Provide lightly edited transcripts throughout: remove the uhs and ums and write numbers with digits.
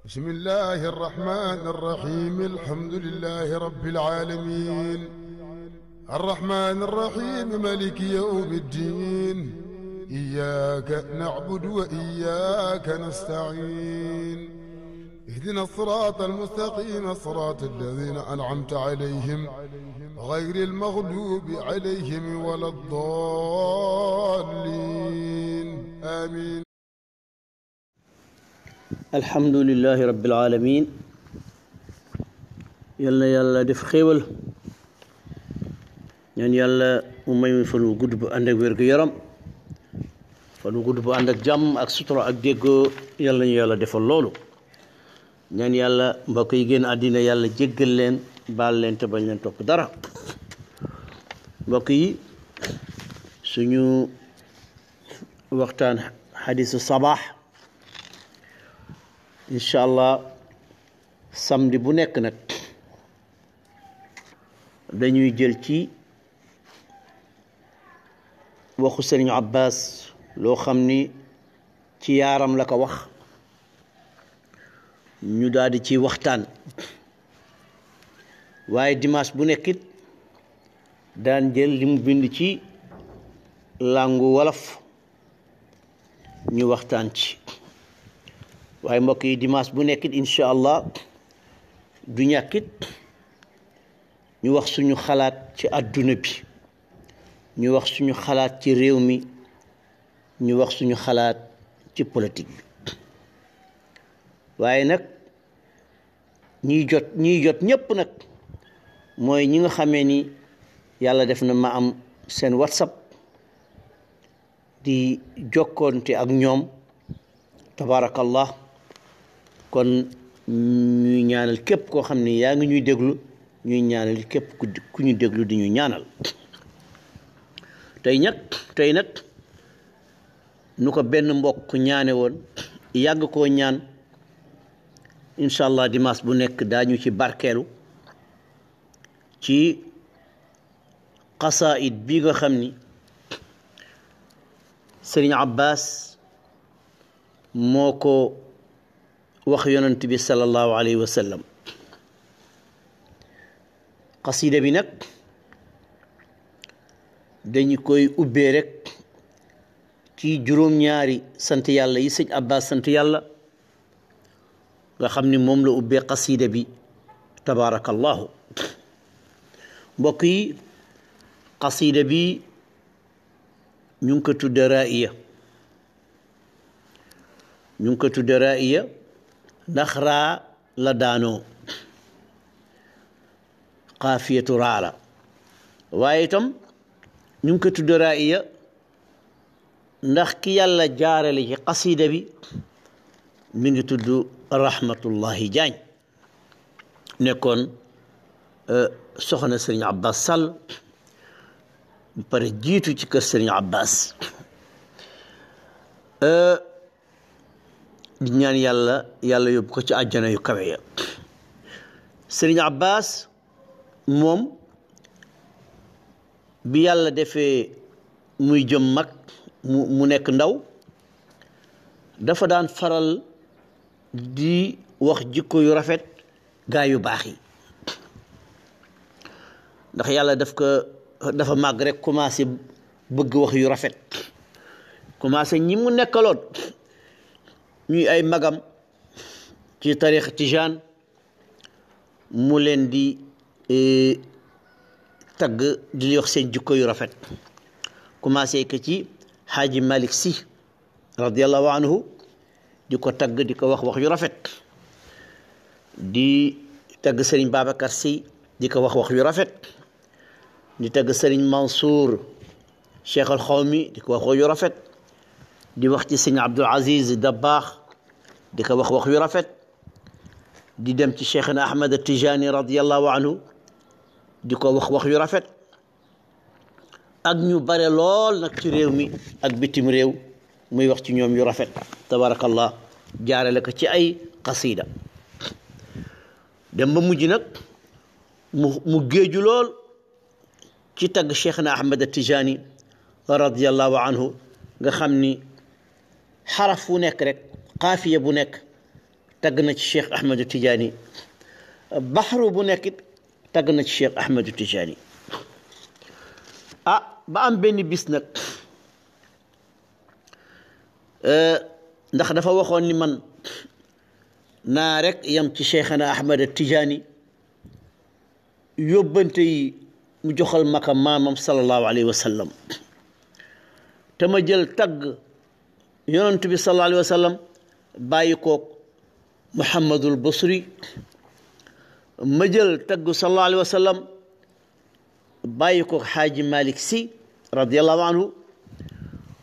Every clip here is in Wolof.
بسم الله الرحمن الرحيم الحمد لله رب العالمين الرحمن الرحيم مالك يوم الدين إياك نعبد وإياك نستعين اهدنا الصراط المستقيم صراط الذين أنعمت عليهم غير المغلوب عليهم ولا الضالين آمين. الحمد لله رب العالمين يلا يلا def xéewal ñaan yàlla mu may mi fan wu gudd bu ànd ak wér gu yaram fan wu gudd bu ànd ak jàmm ak sutura ak déggoo yàlla ñu yàlla defal loolu ñaan yàlla mbokk yi génn àddina yàlla jéggal leen baal leen te bañ leen topp dara mbokk yi suñu waxtaan xadisu sabaax incha allah samedi bu nekk nag dañuy jël ci waxu Sëriñ Abbas loo xam ni ci yaaram la ko wax ñu daal di ci waxtaan waaye dimanche bu nekkit daan jël li mu bind ci làngu wolof ñu waxtaan ci waaye mbokk yi dimanche bu nekkit incha allah du ñàkkit ñu wax suñu xalaat ci àdduna bi ñu wax suñu xalaat ci réew mi ñu wax suñu xalaat ci politique bi waaye nag ñiy jot ñépp nag mooy ñi nga xamee ni yàlla def na ma am seen whatsapp di jokkoonte ak ñoom tabarakallah kon ñuy ñaanal képp koo xam ne yaa ngi ñuy déglu ñuy ñaanal képp ku ñu déglu di ñu ñaanal tey nag nu ko benn mbokk ñaane woon yàgg koo ñaan incha allah dimanche bu nekk daañu ci barkeelu ci xasaayid bi nga xam ni Sëriñ Abbas moo ko wax yonent bi sallallahu alayhi wa sallam xasida bi nag dañu koy ubbee rek ci juróom-ñaari sant yàlla yi sëñ Abbas sant yàlla nga xam ni moom la ubbee xasida bi tabarakallahu mbokk yi xasida bi ñu ngi ko tudde ra'iya ndax raa la daanoo xaafiyatu raa la waaye itam ñu ngi ko tudde ra'iya ndax ki yàlla jaarale ci xasida bi mi ngi tudd rahmatullahi jaañ nekkoon soxna Sëriñ Abbas Sall bu pare jiitu ci kër Sëriñ Abbas di ñaan yàlla yóbbu ko ci àjjana yu kawe ya Sëriñ Abbas moom bi yàlla defee muy jëm mag mu nekk ndaw dafa daan faral di wax jikko yu rafet gaa yu baax yi ndax yàlla dafa màgg rek commencé bëgg wax yu rafet commencé ñi mu nekkaloon ñuy ay magam ci tariix tijaan mu leen di tagg di li wax seen jikko yu rafet commencé que ci Xaaji Malik Si radiallahu anhu di ko tagg di ko wax yu rafet di tagg Sëriñ Babacar Si di ko wax yu rafet di tagg Sëriñ Mansour Cheikh al Xawmi di ko wax yu rafet di wax ci Sëriñ Abdul Aziz Dabbaax di ko wax yu rafet di dem ci Cheikhna Ahmad Tijani radiallahu anhu di ko wax yu rafet ak ñu bare lool nag ci réew mi ak bitim réew muy wax ci ñoom yu rafet tabarakallah jaarale ko ci ay qasida dem ba mujj nag mu géeju lool ci tagg Cheikhna Ahmad Tijani radiallahu anhu nga xam ni xaraf wu nekk rek xaafiya bu nekk tagg na ci Cheikh Ahmed Tidiane baxru bu nekkit tagg na ci Cheikh Ahmed Tidiane ba am benn bis nag ndax dafa waxoon ni man naa rek yam ci Cheikhana Ahmed Tidiane yóbbante yi mu joxal maka maamam sallallahu alayhi wa sallam te ma jël tagg yonent bi sallallahu alayhi wa sallam bàyyi koog Muhammadul Busri ma jël tagg sallallahu alayhi wa sallam bàyyi koog Xaaji Malik Si radiyallahu anhu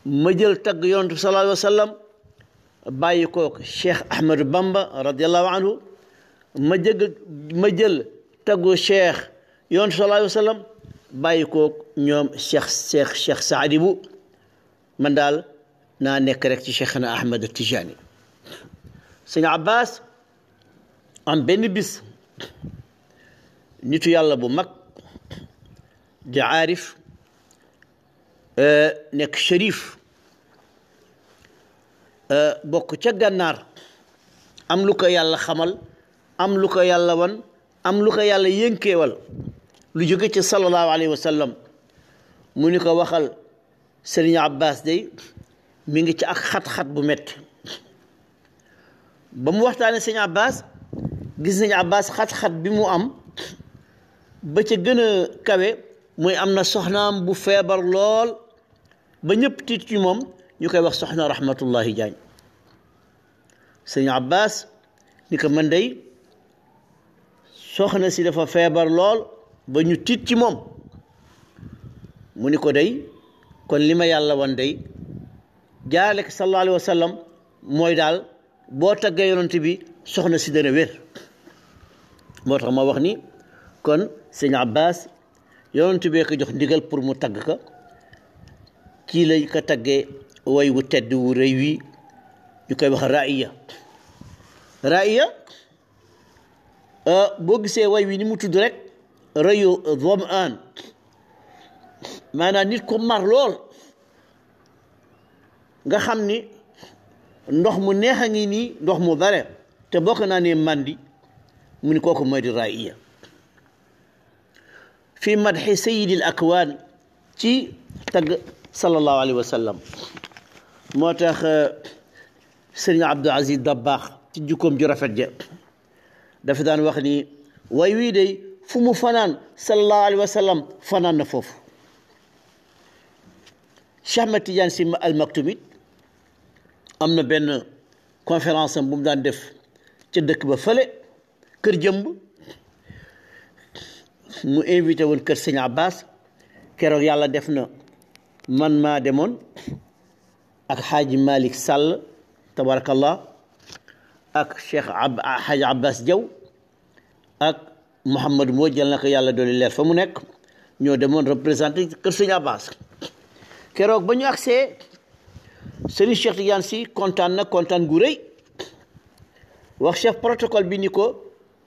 ma jël tagg yonent bi sallallahu alayhi wa sallam bàyyi koog Cheikh Ahmadou Bamba radiyallahu anhu ma jël taggu Cheikh yonent bi sallallahu alayhi wa sallam bàyyi koog ñoom Cheikh Saadi bu man daal naa nekk rek ci Cheikhana Ahmed Tidiane sëñ Abbas am benn bis nitu yàlla bu mag di aarif nekk shérif bokk ca gànnaar am lu ko yàlla xamal am lu ko yàlla wan am lu ko yàlla yënkeewal lu jóge ci sallallahu alayhi wa sallam mu ni ko waxal sëriñ Abbas day mi ngi ci ak xat-xat bu metti ba mu waxtaane sëñ Abbas gis nañ Abbas xat-xat bi mu am ba ca gën a kawe mooy am na soxnaam bu feebar lool ba ñëpp tiit ci moom ñu koy wax soxna Rahmatullahi Jaañ sëñ Abbas ni ko man day soxna si dafa feebar lool ba ñu tiit ci moom mu ni ko day kon li ma yàlla wan day jaarale ko sallallahu alayhi wa sallam mooy daal boo taggee yonent bi soxna si dana wér moo tax ma wax ni kon sëñ Abbas yonent bee ko jox ndigal pour mu tagg ko kii lay ko taggee way wu tedd wu rëy wi ñu koy wax ra'iya boo gisee way wi ni mu tudd rek rëyu Dham'an maanaam nit ko mar lool nga xam ni ndox mu neex a ngi nii ndox mu bare te bokk naa ne mandi mu ni kooku mooy di ra'iya fi madxi sayidil akwaan ci tagg sallallahu alayhi wa sallam moo tax sëriñ Abdou Aziz Dabakh ci jukkoom ju rafet ja dafa daan wax ni way wii day fu mu fanaan sallallahu alayhi wa sallam fanaan na foofu Cheikh Ahmed Tidiane Sy Al Maktoum am na benn conférence am bu mu daan def ca dëkk ba fële kër jëmb mu invité woon kër sëñ Abbas keroog yàlla def na man maa demoon ak Xaaji Malick Sall tabarakallah ak Cheikh Xaaji Abbas Diaw ak Mouhamadou moo jël na ko yàlla dooli leer fa mu nekk ñoo demoon représenté kër sëñ Abbas keroog ba ñu agsee Serigne Cheikh Tidiane Sy kontaan na kontaan gu rëy wax chef protocole bi ni ko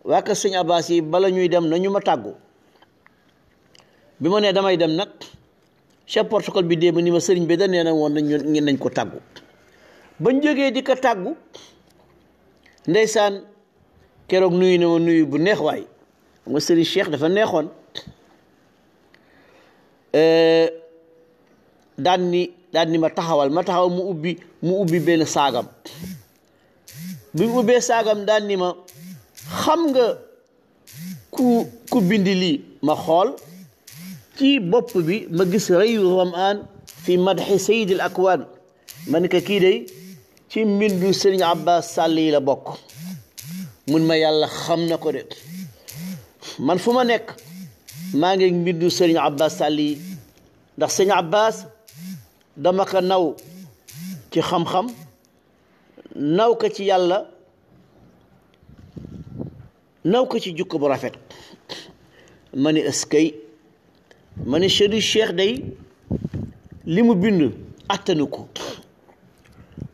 waa kër sëñ Abbas yi bala ñuy dem nañu ma tàggu bi ma nee damay dem nag chef protocole bi démb ni ma sëriñ bi da nee na woon nañ ko tàggu bañ jógee di ko tàggu ndeysaan keroog nuyu na ma nuyu bu neex waay nga sëriñ Cheikh dafa neexoon daan ni ma taxawal ma taxaw mu ubbi benn saagam bi mu ubbee saagam daan ni ma xam nga ku bindi lii ma xool ci bopp bi ma gis rayu Dham'an fi madxi sayidil akwaan ma ni ko kii day ci mbindu sëriñ Abbas Sall yi la bokk mun ma yàlla xam na ko de man fu ma nekk maa ngi mbindu sëriñ Abbas Sall yi ndax sëriñ Abbas dama ko naw ci xam-xam naw ko ci yàlla naw ko ci jukko bu rafet ma ni ëskay ma ni Chérif Cheikh day li mu bind attanu ko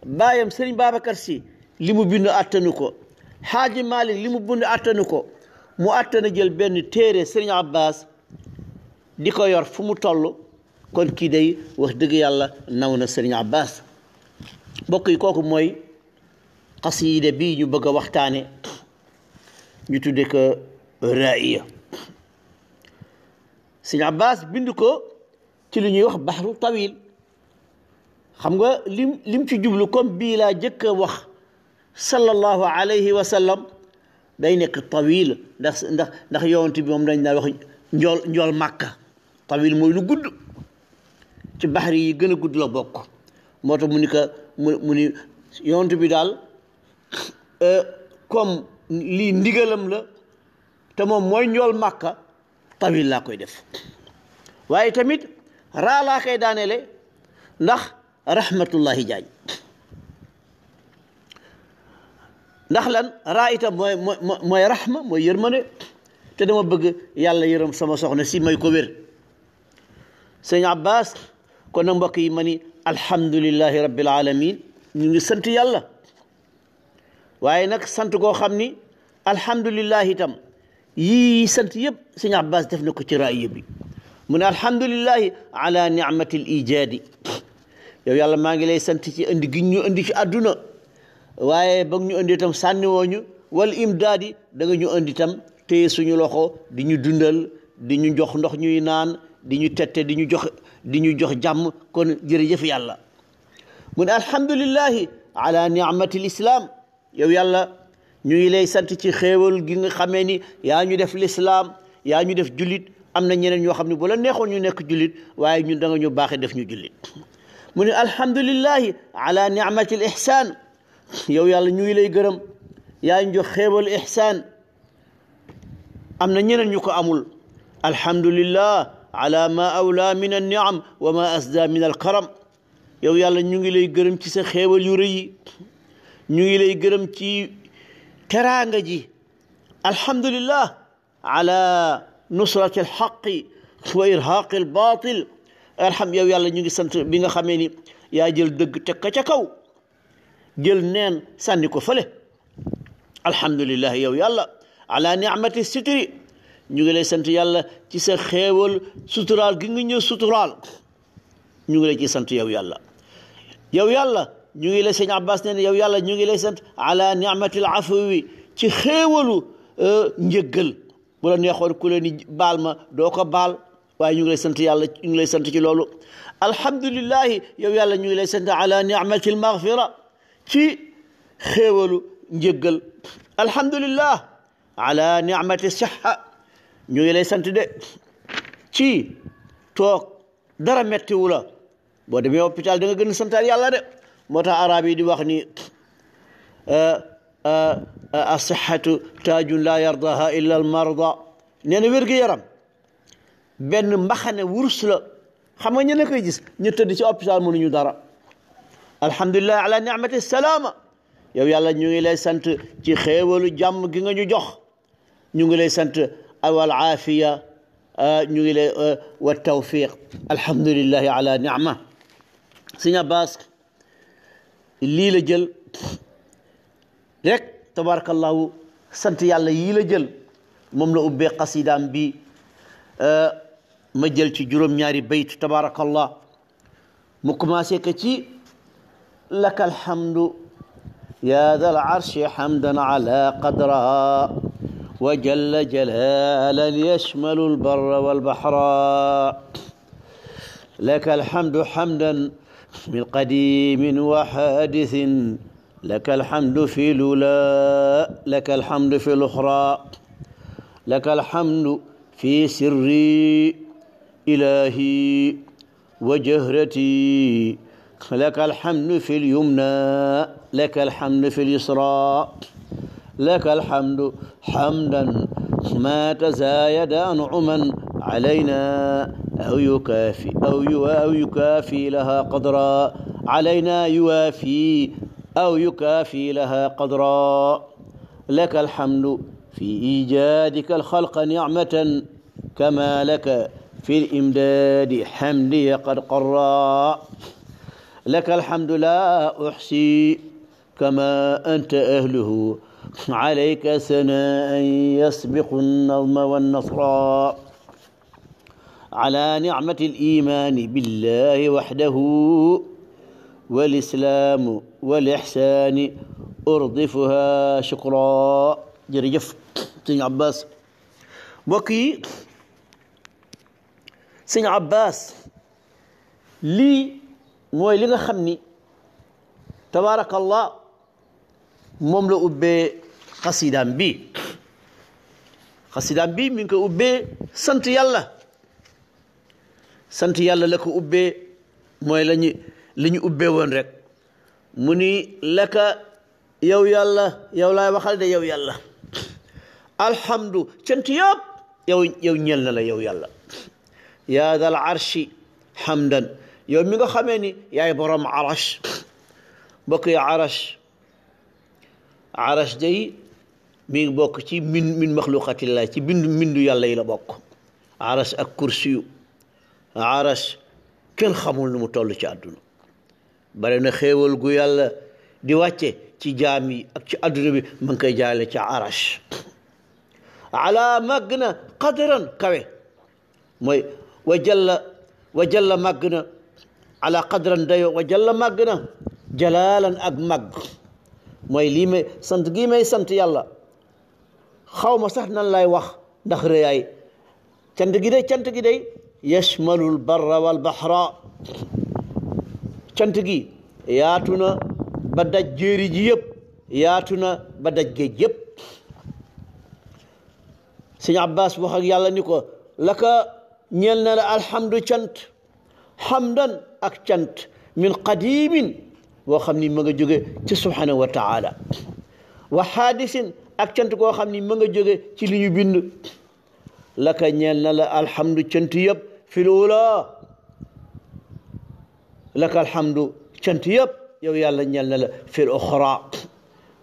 baayam Serigne Babacar Sy li mu bind attanu ko Xaaji Malik li mu bind attanu ko mu attana jël benn téere Serigne Abbas di ko yor fu mu toll kon kii day wax dëgg yàlla naw na Serigne Abbas mbokk yi kooku mooy xasiida bii ñu bëgg a waxtaane ñu tudde ko raaya sëñ Abbas bind ko ci li ñuy wax baxru tawil xam nga lim ci jublu comme bii laa jëkk a wax sallallahu alayhi wa sallam day nekk tawil ndax yonent bi moom dañ daan wax njool màkka tawil mooy lu gudd ci baxri yi gën a gudd la bokk moo tax mu ni ko mu ni yonent bi daal comme lii ndigalam la te moom mooy njool màkka tawil laa koy def waaye tamit raa laa koy daanele ndax rahmatullahi jaañ ndax lan raa itam mooy rahma mooy yërmande te dama bëgg yàlla yërëm sama soxna si may ko wér sëñ Abbas kon nag mbokk yi ma ni alhamdulillahi rabbil alamin ñu ngi sant yàlla waaye nag sant koo xam ni alhamdulillahi itam yii sant yëpp sëñ Abbas def na ko ci raaya bi mu ne alhamdulillahi ala nicmati l ijaadi yow yàlla maa ngi lay sant ci indi gi ñu indi ci àdduna waaye ba ñu indi itam sànni wooñu wal imdaadi da nga ñu indi itam téye suñu loxo di ñu dundal di ñu jox ndox ñuy naan di ñu tette di ñu jox jàmm kon jërëjëf yàlla mu ne alhamdulillahi ala nicmati l islaam yow yàlla ñu ngi lay sant ci xéewal gi nga xamee ni yaa ñu def lislaam yaa ñu def jullit am na ñeneen ñoo xam ne bu la neexoon ñu nekk jullit waaye ñun da nga ñu baaxee def ñu jullit mu ne alhamdulillahi ala nicmati l ihsaan yow yàlla ñu ngi lay gërëm yaa ñu jox xéewal ihsaan am na ñeneen ñu ko amul alhamdulillah ala ma awla min an niam wa ma asda min al karam yow yàlla ñu ngi lay gërëm ci sa xéewal yu rëy yi ñu ngi lay gërëm ci teraanga ji alhamdulillah ala nusrati alxaqi wa irhaqi albatil yow yàlla ñu ngi sant bi nga xamee ni yaa jël dëgg teg ka ca kaw jël neen sànni ko fële alhamdulillah yow yàlla ala nicmati sitri ñu ngi lay sant yàlla ci sa xéewal suturaal gi nga ñëw suturaal ñu ngi lay ci sant yow yàlla yow yàlla ñu ngi lay sëñ Abbas nee na yow yàlla ñu ngi lay sant ala nicmatil afwi ci xéewalu njëggal bu la neexoon ku leen ni baal ma doo ko baal waaye ñu ngi lay sant yàlla ñu ngi lay sant ci loolu alhamdulillahi yow yàlla ñu ngi lay sant ala nicmatil maghfira ci xéewalu njëggal alhamdulillah ala nicmati siha ñu ngi lay sant de ci toog dara mettiwu la boo demee hôpital da nga gën a santaal yàlla de moo tax arab yi di wax ni asihatu taajun laa yardaha illa al marda nee na wér-gu-yaram benn mbaxane wurus la xam nga ñene koy gis ñu tëdd ci hôpital mënuñu dara alhamdulilah ala nicmati salaama yow yàlla ñu ngi lay sant ci xéewalu jàmm gi nga ñu jox ñu ngi lay sant wal aafiya ñu ngi lay wa tawfiq alhamdulilahi ala nicma sëñ Abbas lii la jël rek tabarakallahu sant yàlla yii la jël moom la ubbee qasidaam bi ma jël ci juróom-ñaari bayt tabarakallah mu commencé que ci laka alhamdu ya dal arshi hamdan ala qadra wa jalla jalalan yashmalu albarra walbahra laka alhamdu hamdan min qadimin wa hadithin لك الحمد في الأولى لك الحمد في الأخرى لك الحمد في سري إلهي وجهرتي لك الحمد في اليمنى لك الحمد في اليسرى لك الحمد حمدا ما تزايد أنعما علينا أو يكافي لها قدرا علينا يوافي أو يكافي لها قدرا لك الحمد في إيجادك الخلق نعمة كما لك في الإمداد حمدي قد قرا لك الحمد لا أحصي كما أنت أهله عليك ثناء يسبق النظم والنصرا على نعمة الإيمان بالله وحده والإسلام والإحسان urdifuha shukra jërëjëf sëñ Abbas. mbokk yi sëñ Abbas lii mooy li nga xam ni tabaarakallah moom la ubbee xasidaam bi mi ngi ko ubbee sant yàlla la ko ubbee mooy li ñu ubbee woon rek mu ni laka yow yàlla yow laay waxal de yow yàlla alhamdu cant yëpp yow ñeel na la yow yàlla yaa dal arshi hamdan yow mi nga xamee ni yaay borom arash bokk ya arash day mi ngi bokk ci min maxluqatillah ci bindu yàlla yi la bokk arash ak kursiyu arash kenn xamul nu mu toll ci àdduna bare na xéewal gu yàlla di wàcce ci jaam yi ak ci àdduna bi ma ngi koy jaale ci arash ala màgg na qadran kawe mooy wa jalla màgg na ala qadran dayo wa jalla màgg na jalaalan ak màgg mooy lii may sant gii may sant yàlla xaw ma sax nan lay wax ndax rëyaay cant gi day yashmalul barra wal bahra cant gi yaatu na ba daj jéeri ji yëpp yaatu na ba daj géej yëpp sëñ Abbas wax ak yàlla ni ko laka ñeel na la alhamdu cant hamdan ak cant min qadimin boo xam ni ma nga jóge ci subhanahu wa taala wa haadisin ak cant koo xam ni ma nga jóge ci li ñu bind laka ñeel na la alhamdu cant yëpp fil ula laka alhamdu cant yëpp yow yàlla ñeel na la fil uxra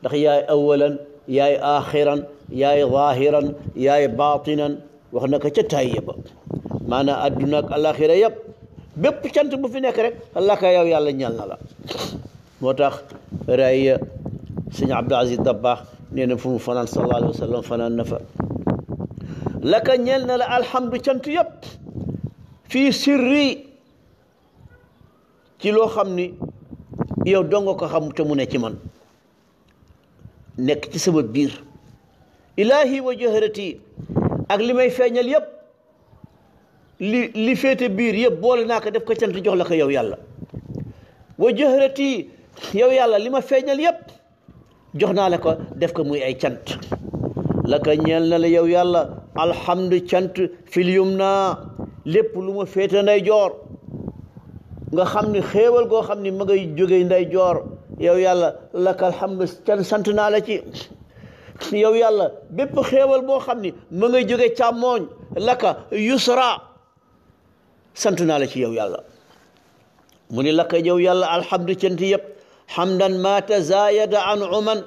ndax yaay awalan yaay axiran yaay zahiran yaay batinan wax na ko ca tayye ba maanaam adduna ak alaxira yëpp bépp cant bu fi nekk rek laka yow yàlla ñeel na la moo tax raaya sëñ Abdul Aziz Dabakh nee na fu mu fanaan sallallahu alayhi wa sallam fanaan na fa laka ñeel na la alhamdu cant yëpp fii sirri ci loo xam ni yow donga ko xam te mu ne ci man nekk ci sama biir ilahi wa jahrati ak li may feeñal yëpp li féete biir yëpp boole naa ko def ko cant jox la ko yow yàlla wa jahrati yow yàlla li ma feeñal yëpp jox naa la ko def ko muy ay cant la ka ñeel na la yow yàlla alhamdu cant fil yumna lépp lu ma féete nday joor nga xam ni xéewal goo xam ni ma ngay jóge nday joor yow yàlla laka alhamdu cant sant naa la ci yow yàlla bépp xéewal boo xam ni ma ngay jóge càmmooñ laka yusra sant naa la ci yow yàlla mu ni laka yow yàlla alhamdu cant yëpp hamdan ma tazayada an uman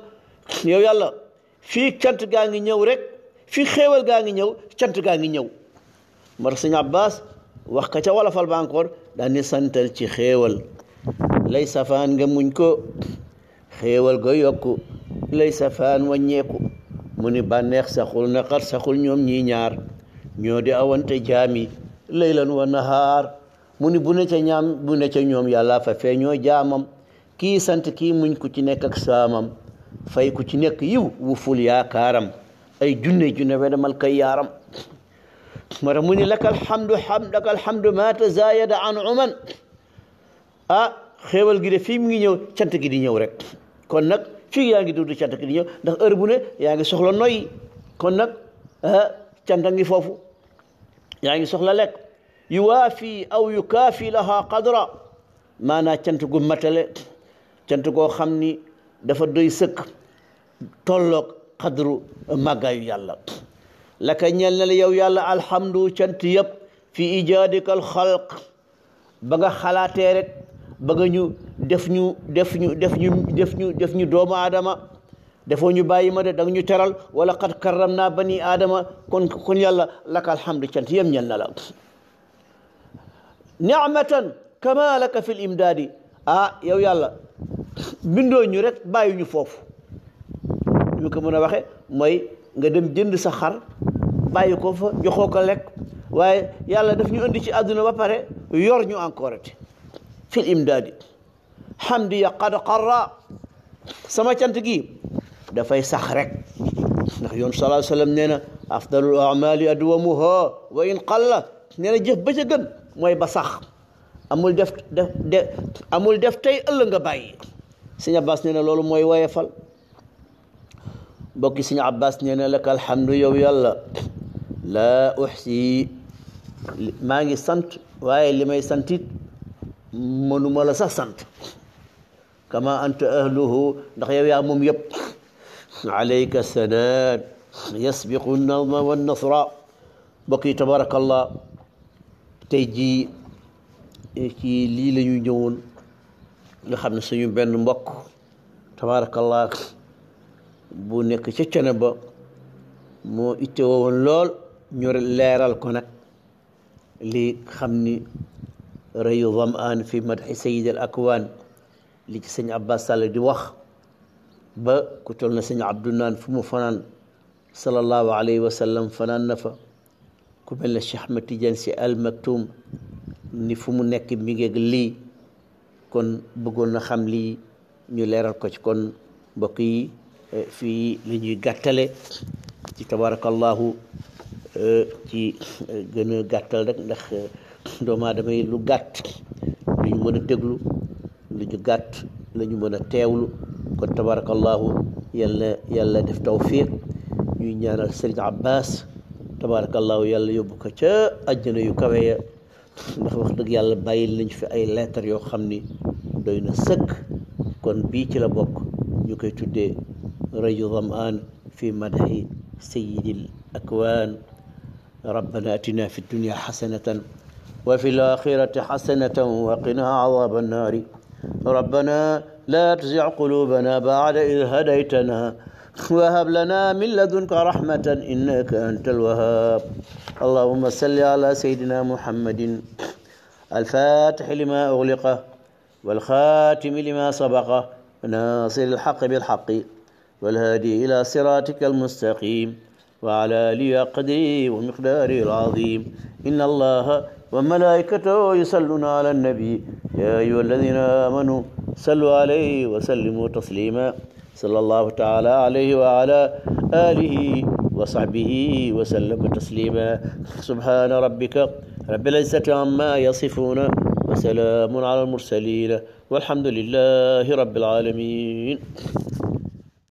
yow yàlla fii cant gaa ngi ñëw rek fii xéewal gaa ngi ñëw cant gaa ngi ñëw mar sëñ Abbas wax ka ca wolofal ba encore daan ni santal ci xéewal lay safaan nga muñ ko xéewal ga yokku lay safaan wàññeeku mu ni bànneex saxul naqar saxul ñoom ñii ñaar ñoo di awante jaami laylan wa nahaar mu ni bu ne ca ñoom yàlla fa feeñoo jaamam kii sant kii muñ ku ci nekk ak saamam fay ku ci nekk yiw wu ful yaakaaram ay junne wedamal kay yaaram moo tax mu ni laka alhamdu ma tazayada an uman xéewal gi de fii mu ngi ñëw cant gi di ñëw rek kon nag fii yaa ngi dund cant gi di ñëw ndax heure bu ne yaa ngi soxla noyyi kon nag cant ngi foofu yaa ngi soxla lekk yuwaafi aw yukaafi laha qadra maanaa cant gu matale cant goo xam ni dafa doy sëkk tolloog qadru màggaayu yàlla laka ñeel na la yow yàlla alhamdu cant yëpp fi ijaadika al xalq ba nga xalaatee rek ba nga ñu def ñu doomu aadama defoo ñu bàyyi ma de da nga ñu teral wala qad karram naa bani aadama kon yàlla laka alhamdu cant yëpp ñeel na la ni'matan kama laka fi l imdaadi yow yàlla bindoo ñu rek bàyyi ñu foofu ñu ko mën a waxe mooy nga dem jënd sa xar bàyyi ko fa joxoo ko lekk waaye yàlla daf ñu indi ci àdduna ba pare yor ñu encore te fil imdaadi hamdi ya qad qarra sama cant gi dafay sax rek ndax yoon sallallahu alayhi wa sallam nee na afdalul amali adwamuha wa in qalla nee na jëf ba ca gën mooy ba sax amul def tey ëllëg nga bàyyi. sëñ Abbas nee na loolu mooy woyefal. bokki sëñ Abbas nee na laka alhamdu yow yàlla laa uxsi maa ngi sant waaye li may santit mënuma la sax sant kama anta ahluhu ndax yow yaa moom yëpp. alayka sanaad yasbiqu nadma wa nasra. bokk yi tabarakallah tey jii ci lii la ñu ñëwoon nga xam ne suñu benn mbokk tabarakallah bu nekk ca cene ba moo itte woon lool ñu leeral ko nag li xam ni rayu zamaan fi madhi sayyid al akwaan li ci sëñ Abbas Sall di wax ba ku tol na sëñ Abdou naan fu mu fanaan sallallahu alayhi wa sallam fanaan na fa ku mel ne Cheikh Ahmed Tidiane Sy Al Maktoum ni fu mu nekk mi ngeeg lii kon bëggoon na xam lii ñu leeral ko ci kon mbokk yi fii li ñuy gàttale ci tabarakallahu ci gën a gàttal rek ndax doomu aadama yi lu gàtt lu ñu mën a déglu lu ñu gàtt la ñu mën a teewlu kon tabarakallahu yàlla def tawfiq ñuy ñaanal Sëriñ Abbas tabarakallahu yàlla yóbbu ko ca àjjana yu kawe ya ndax wax dëgg yàlla bàyyil nañ fi ay lettres yoo xam ni doy na sëkk kon bii ci la bokk ñu koy tuddee rayu zamaan fi madhi sayyidil akwaan rabbana atina fi dunya xasanatan wa fi laaxirati xasanatan wa qina azaaba annaari rabbana laa tuzigh quluubana ba'da idh hadaytana wa hab lana min ladunka rahmatan innaka antal wahhaab allahumma salli ala sayyidina muhammadin al-faatixi limaa ughliqa wal xaatimi limaa sabaqa naasiril haqqi bil haqqi wal haadi ilaa siraatika al-mustaqiim wa alaa aalihi haqqa qadrihi wa miqdaarihi al-aziim inna allaha wa malaa'ikatahu yusalluuna ala nabi yaa ayyuha alladiina aamanuu sallu alayhi wa sallimu tasliima sallallahu taala alayhi wa ala alihi wa sahbihi wa sallama taslima subhana rabbika rabbil izzati amma yasifuna wa salamun ala al mursalin walhamdulillahi rabbil alamin